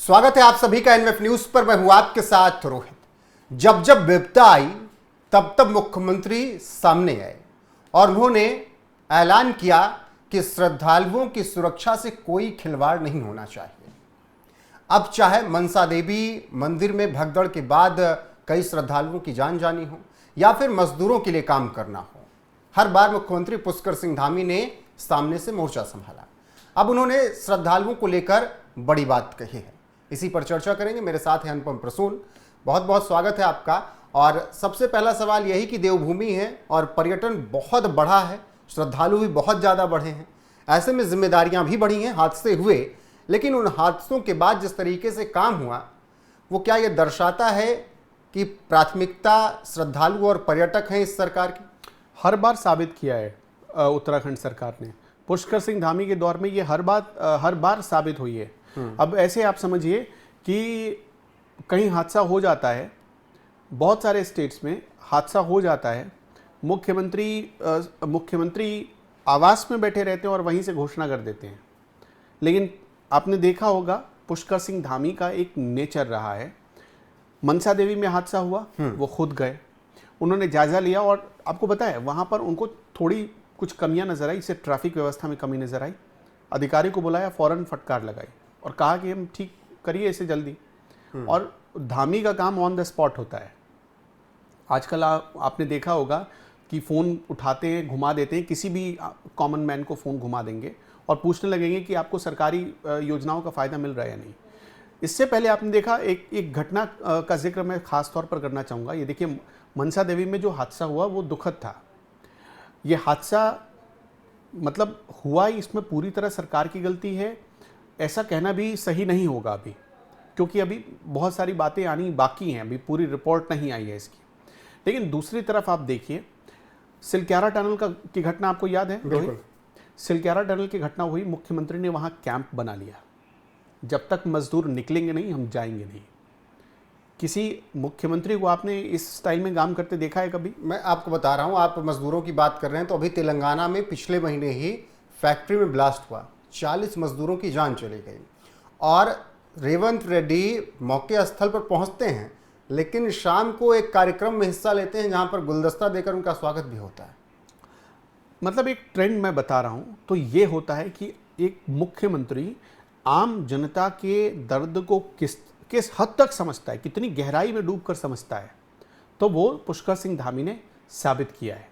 स्वागत है आप सभी का एनएफ न्यूज पर। मैं हूं आपके साथ रोहित। जब जब विपदा आई तब तब मुख्यमंत्री सामने आए और उन्होंने ऐलान किया कि श्रद्धालुओं की सुरक्षा से कोई खिलवाड़ नहीं होना चाहिए। अब चाहे मनसा देवी मंदिर में भगदड़ के बाद कई श्रद्धालुओं की जान जानी हो या फिर मजदूरों के लिए काम करना हो, हर बार मुख्यमंत्री पुष्कर सिंह धामी ने सामने से मोर्चा संभाला। अब उन्होंने श्रद्धालुओं को लेकर बड़ी बात कही है। इसी पर चर्चा करेंगे। मेरे साथ है अनुपम प्रसून। बहुत बहुत स्वागत है आपका। और सबसे पहला सवाल यही कि देवभूमि है और पर्यटन बहुत बढ़ा है, श्रद्धालु भी बहुत ज़्यादा बढ़े हैं, ऐसे में जिम्मेदारियां भी बढ़ी हैं, हादसे हुए, लेकिन उन हादसों के बाद जिस तरीके से काम हुआ वो क्या ये दर्शाता है कि प्राथमिकता श्रद्धालु और पर्यटक हैं इस सरकार की? हर बार साबित किया है उत्तराखंड सरकार ने। पुष्कर सिंह धामी के दौर में ये हर बार साबित हुई है। अब ऐसे आप समझिए कि कहीं हादसा हो जाता है, बहुत सारे स्टेट्स में हादसा हो जाता है, मुख्यमंत्री आवास में बैठे रहते हैं और वहीं से घोषणा कर देते हैं। लेकिन आपने देखा होगा पुष्कर सिंह धामी का एक नेचर रहा है। मनसा देवी में हादसा हुआ, वो खुद गए, उन्होंने जायजा लिया और आपको पता है वहाँ पर उनको थोड़ी कुछ कमियां नजर आई। इससे ट्रैफिक व्यवस्था में कमी नजर आई। अधिकारी को बुलाया, फौरन फटकार लगाई और कहा कि हम ठीक करिए इसे जल्दी। और धामी का काम ऑन द स्पॉट होता है। आजकल आपने देखा होगा कि फ़ोन उठाते हैं, घुमा देते हैं, किसी भी कॉमन मैन को फ़ोन घुमा देंगे और पूछने लगेंगे कि आपको सरकारी योजनाओं का फ़ायदा मिल रहा है या नहीं। इससे पहले आपने देखा एक घटना का जिक्र मैं ख़ास तौर पर करना चाहूँगा। ये देखिए, मनसा देवी में जो हादसा हुआ वो दुखद था। ये हादसा मतलब हुआ ही, इसमें पूरी तरह सरकार की गलती है ऐसा कहना भी सही नहीं होगा अभी, क्योंकि अभी बहुत सारी बातें आनी बाकी हैं, अभी पूरी रिपोर्ट नहीं आई है इसकी। लेकिन दूसरी तरफ आप देखिए, सिलक्यारा टनल की घटना आपको याद है? बिल्कुल। सिलक्यारा टनल की घटना हुई, मुख्यमंत्री ने वहाँ कैंप बना लिया, जब तक मजदूर निकलेंगे नहीं हम जाएंगे नहीं। किसी मुख्यमंत्री को आपने इस स्टाइल में काम करते देखा है कभी? मैं आपको बता रहा हूँ, आप मजदूरों की बात कर रहे हैं तो अभी तेलंगाना में पिछले महीने ही फैक्ट्री में ब्लास्ट हुआ, 40 मजदूरों की जान चली गई और रेवंत रेड्डी मौके स्थल पर पहुंचते हैं, लेकिन शाम को एक कार्यक्रम में हिस्सा लेते हैं जहां पर गुलदस्ता देकर उनका स्वागत भी होता है। मतलब एक ट्रेंड मैं बता रहा हूं, तो ये होता है कि एक मुख्यमंत्री आम जनता के दर्द को किस हद तक समझता है, कितनी गहराई में डूबकर समझता है, तो वो पुष्कर सिंह धामी ने साबित किया है।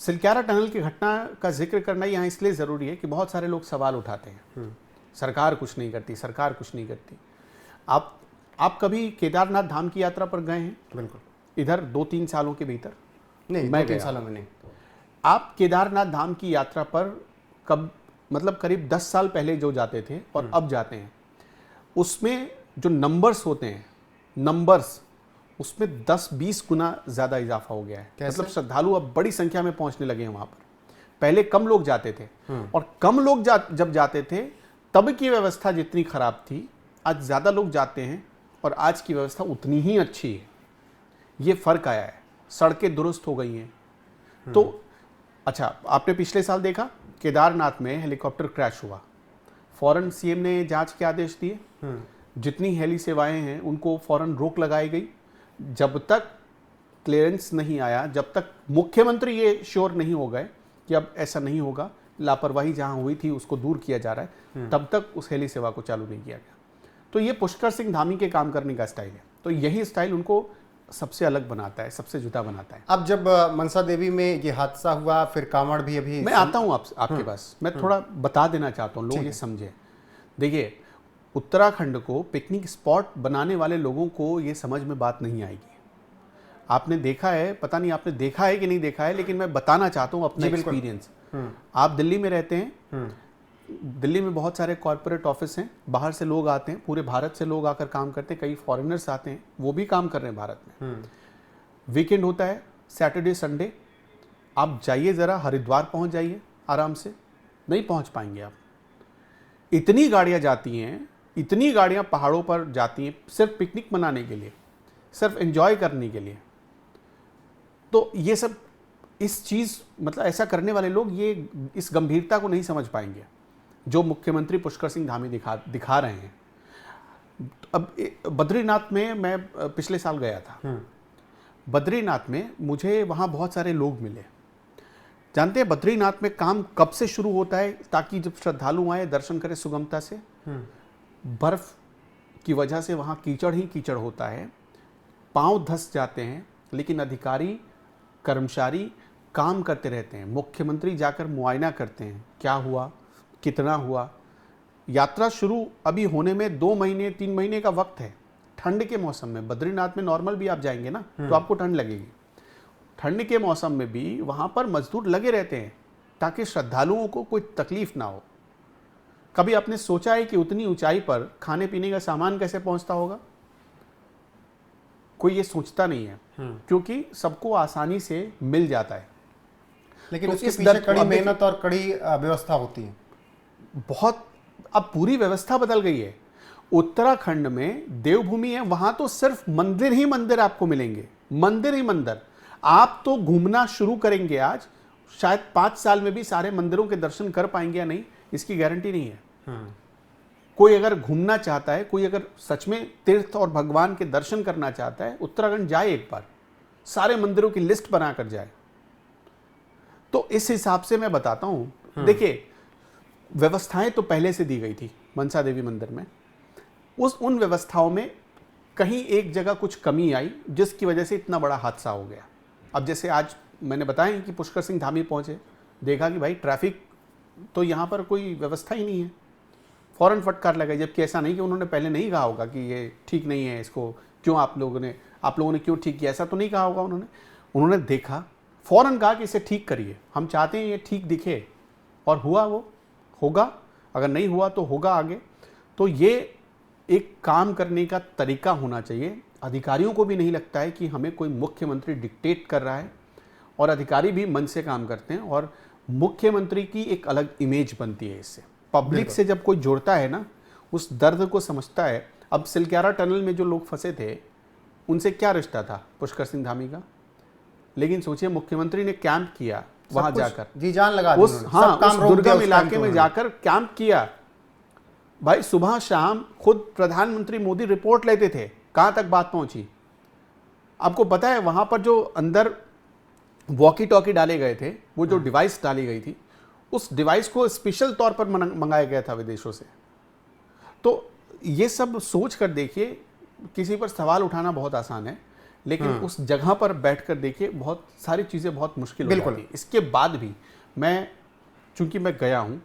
सिलक्यारा टनल की घटना का जिक्र करना यहाँ इसलिए ज़रूरी है कि बहुत सारे लोग सवाल उठाते हैं, सरकार कुछ नहीं करती, सरकार कुछ नहीं करती। आप कभी केदारनाथ धाम की यात्रा पर गए हैं? बिल्कुल। इधर 2-3 सालों के भीतर? नहीं, मैं 2-3 सालों में नहीं। आप केदारनाथ धाम की यात्रा पर मतलब करीब 10 साल पहले जो जाते थे और अब जाते हैं, उसमें जो नंबर्स होते हैं, नंबर्स उसमें 10-20 गुना ज़्यादा इजाफा हो गया है। मतलब श्रद्धालु अब बड़ी संख्या में पहुंचने लगे हैं वहाँ पर। पहले कम लोग जाते थे और कम लोग जब जाते थे तब की व्यवस्था जितनी खराब थी, आज ज़्यादा लोग जाते हैं और आज की व्यवस्था उतनी ही अच्छी है। ये फ़र्क आया है, सड़कें दुरुस्त हो गई हैं। तो अच्छा, आपने पिछले साल देखा केदारनाथ में हेलीकॉप्टर क्रैश हुआ, फौरन सीएम ने जांच के आदेश दिए, जितनी हेली सेवाएं हैं उनको फौरन रोक लगाई गई। जब तक क्लियरेंस नहीं आया, जब तक मुख्यमंत्री ये श्योर नहीं हो गए कि अब ऐसा नहीं होगा, लापरवाही जहां हुई थी उसको दूर किया जा रहा है, तब तक उस हेली सेवा को चालू नहीं किया गया। तो ये पुष्कर सिंह धामी के काम करने का स्टाइल है। तो यही स्टाइल उनको सबसे अलग बनाता है, सबसे जुदा बनाता है। अब जब मनसा देवी में ये हादसा हुआ, फिर कांवड़ भी अभी मैं आता हूँ आपके पास, मैं थोड़ा बता देना चाहता हूँ, लोग ये समझे। देखिए, उत्तराखंड को पिकनिक स्पॉट बनाने वाले लोगों को ये समझ में बात नहीं आएगी। आपने देखा है, पता नहीं आपने देखा है कि नहीं देखा है, लेकिन मैं बताना चाहता हूँ अपना एक्सपीरियंस। आप दिल्ली में रहते हैं, दिल्ली में बहुत सारे कॉर्पोरेट ऑफिस हैं, बाहर से लोग आते हैं, पूरे भारत से लोग आकर काम करते हैं, कई फॉरेनर्स आते हैं, वो भी काम कर रहे हैं भारत में। वीकेंड होता है, सैटरडे संडे, आप जाइए ज़रा हरिद्वार पहुँच जाइए आराम से, नहीं पहुँच पाएंगे आप। इतनी गाड़ियाँ जाती हैं, इतनी गाड़ियाँ पहाड़ों पर जाती हैं सिर्फ पिकनिक मनाने के लिए, सिर्फ एंजॉय करने के लिए। तो ये सब इस चीज़ मतलब ऐसा करने वाले लोग ये इस गंभीरता को नहीं समझ पाएंगे जो मुख्यमंत्री पुष्कर सिंह धामी दिखा रहे हैं। अब बद्रीनाथ में मैं पिछले साल गया था। बद्रीनाथ में मुझे वहाँ बहुत सारे लोग मिले। जानते हैं बद्रीनाथ में काम कब से शुरू होता है ताकि जब श्रद्धालु आए दर्शन करें सुगमता से? बर्फ की वजह से वहाँ कीचड़ ही कीचड़ होता है, पांव धंस जाते हैं, लेकिन अधिकारी कर्मचारी काम करते रहते हैं। मुख्यमंत्री जाकर मुआयना करते हैं, क्या हुआ, कितना हुआ। यात्रा शुरू अभी होने में 2 महीने 3 महीने का वक्त है। ठंड के मौसम में बद्रीनाथ में नॉर्मल भी आप जाएंगे ना तो आपको ठंड लगेगी। ठंड के मौसम में भी वहां पर मजदूर लगे रहते हैं ताकि श्रद्धालुओं को कोई तकलीफ ना हो। कभी आपने सोचा है कि उतनी ऊंचाई पर खाने पीने का सामान कैसे पहुंचता होगा? कोई ये सोचता नहीं है, क्योंकि सबको आसानी से मिल जाता है। लेकिन तो उसके इस पीछे दर कड़ी अब मेहनत और कड़ी व्यवस्था होती है। बहुत, अब पूरी व्यवस्था बदल गई है। उत्तराखंड में देवभूमि है, वहां तो सिर्फ मंदिर ही मंदिर आपको मिलेंगे, मंदिर ही मंदिर। आप तो घूमना शुरू करेंगे आज, शायद 5 साल में भी सारे मंदिरों के दर्शन कर पाएंगे या नहीं, इसकी गारंटी नहीं है। कोई अगर घूमना चाहता है, कोई अगर सच में तीर्थ और भगवान के दर्शन करना चाहता है, उत्तराखंड जाए एक बार, सारे मंदिरों की लिस्ट बनाकर जाए। तो इस हिसाब से मैं बताता हूं, देखिए व्यवस्थाएं तो पहले से दी गई थी मनसा देवी मंदिर में। उन व्यवस्थाओं में कहीं एक जगह कुछ कमी आई जिसकी वजह से इतना बड़ा हादसा हो गया। अब जैसे आज मैंने बताया कि पुष्कर सिंह धामी पहुंचे, देखा कि भाई ट्रैफिक तो यहाँ पर कोई व्यवस्था ही नहीं है, फौरन फटकार लगाई। जबकि ऐसा नहीं कि उन्होंने पहले नहीं कहा होगा कि ये ठीक नहीं है, इसको क्यों आप लोगों ने क्यों ठीक किया, ऐसा तो नहीं कहा होगा उन्होंने देखा, फौरन कहा कि इसे ठीक करिए, हम चाहते हैं ये ठीक दिखे। और हुआ, वो होगा, अगर नहीं हुआ तो होगा आगे। तो ये एक काम करने का तरीका होना चाहिए। अधिकारियों को भी नहीं लगता है कि हमें कोई मुख्यमंत्री डिक्टेट कर रहा है, और अधिकारी भी मन से काम करते हैं, और मुख्यमंत्री की एक अलग इमेज बनती है इससे। पब्लिक से जब कोई जुड़ता है ना, उस दर्द को समझता है। अब सिलक्यारा टनल में जो लोग फंसे थे, उनसे क्या रिश्ता था पुष्कर सिंह धामी का? लेकिन सोचिए, मुख्यमंत्री ने कैंप किया वहां जाकर, जी जान लगा दी उस उन्होंने। सब काम उस रोक दिया दुर्गम उस इलाके टाइम में पे जाकर कैंप किया। भाई सुबह शाम खुद प्रधानमंत्री मोदी रिपोर्ट लेते थे, कहां तक बात पहुंची। आपको पता है वहां पर जो अंदर वॉकी टॉकी डाले गए थे, वो जो डिवाइस डाली गई थी, उस डिवाइस को स्पेशल तौर पर मंगाया गया था विदेशों से। तो ये सब सोच कर देखिए, किसी पर सवाल उठाना बहुत आसान है, लेकिन उस जगह पर बैठकर देखिए बहुत सारी चीज़ें बहुत मुश्किल हो जाती हैं। इसके बाद भी चूंकि मैं गया हूँ,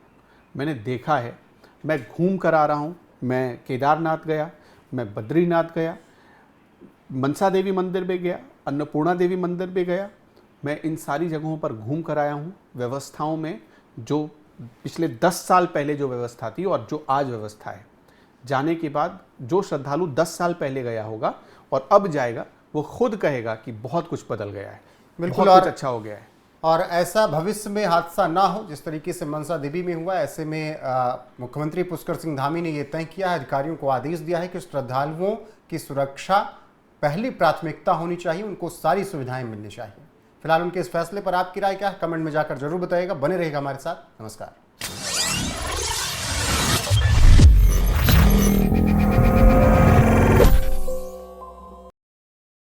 मैंने देखा है, मैं घूम कर आ रहा हूँ। मैं केदारनाथ गया, मैं बद्रीनाथ गया, मनसा देवी मंदिर भी गया, अन्नपूर्णा देवी मंदिर भी गया। मैं इन सारी जगहों पर घूम कर आया हूँ। व्यवस्थाओं में जो पिछले 10 साल पहले जो व्यवस्था थी और जो आज व्यवस्था है, जाने के बाद जो श्रद्धालु 10 साल पहले गया होगा और अब जाएगा, वो खुद कहेगा कि बहुत कुछ बदल गया है, बिल्कुल, बहुत कुछ अच्छा हो गया है। और ऐसा भविष्य में हादसा ना हो जिस तरीके से मनसा देवी में हुआ। ऐसे में मुख्यमंत्री पुष्कर सिंह धामी ने यह तय किया है, अधिकारियों को आदेश दिया है कि श्रद्धालुओं की सुरक्षा पहली प्राथमिकता होनी चाहिए, उनको सारी सुविधाएं मिलनी चाहिए। फिलहाल उनके इस फैसले पर आपकी राय क्या है, कमेंट में जाकर जरूर बताइएगा। बने रहेगा हमारे साथ। नमस्कार।